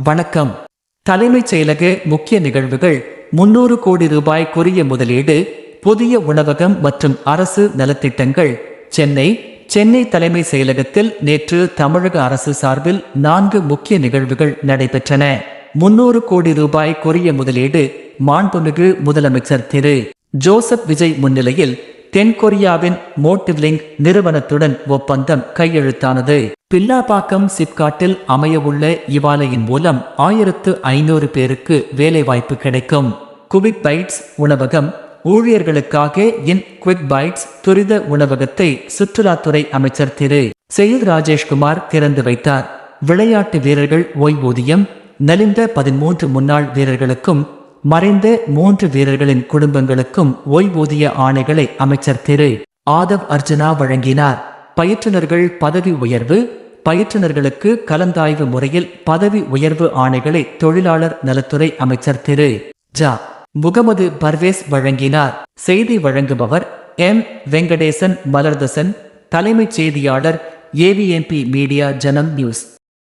வணக்கம். தலைமைச் செயலக முக்கிய நிகழ்வுகள். 300 கோடி ரூபாய் கொரிய முதலீடு, புதிய உணவகம் மற்றும் அரசு நலத்திட்டங்கள். சென்னை தலைமை செயலகத்தில் நேற்று தமிழக அரசு சார்பில் 4 முக்கிய நிகழ்வுகள் நடைபெற்றன. 300 கோடி ரூபாய் கொரிய முதலீடு. மாண்புமிகு முதலமைச்சர் திரு ஜோசப் விஜய் முன்னிலையில் தென்கொரியாவின் மோட்டிவ்லிங்க் நிறுவனத்துடன் ஒப்பந்தம் கையெழுத்தானது. பில்லாபாக்கம் சிப்காட்டில் அமையவுள்ள இவ்வாலையின் மூலம் 1500 பேருக்கு வேலைவாய்ப்பு கிடைக்கும். குவிக் பைட்ஸ் உணவகம். ஊழியர்களுக்காக இன் குவிக் பைட்ஸ் துரித உணவகத்தை சுற்றுலாத்துறை அமைச்சர் திரு செயில் ராஜேஷ்குமார் திறந்து வைத்தார். விளையாட்டு வீரர்கள் ஓய்வூதியம். நலிந்த 13 முன்னாள் வீரர்களுக்கும் மறைந்த 3 வீரர்களின் குடும்பங்களுக்கும் ஓய்வூதிய ஆணைகளை அமைச்சர் திரு ஆதவ் அர்ஜுனா வழங்கினார். பயிற்றுனர்கள் பதவி உயர்வு. பயிற்றுனர்களுக்கு கலந்தாய்வு முறையில் பதவி உயர்வு ஆணைகளை தொழிலாளர் நலத்துறை அமைச்சர் திரு முகமது பர்வேஸ் வழங்கினார். செய்தி வழங்குபவர் எம் வெங்கடேசன் மலர்தசன். தலைமைச் செய்தியாளர் ஏவிஎம்பி மீடியா ஜனம் நியூஸ்.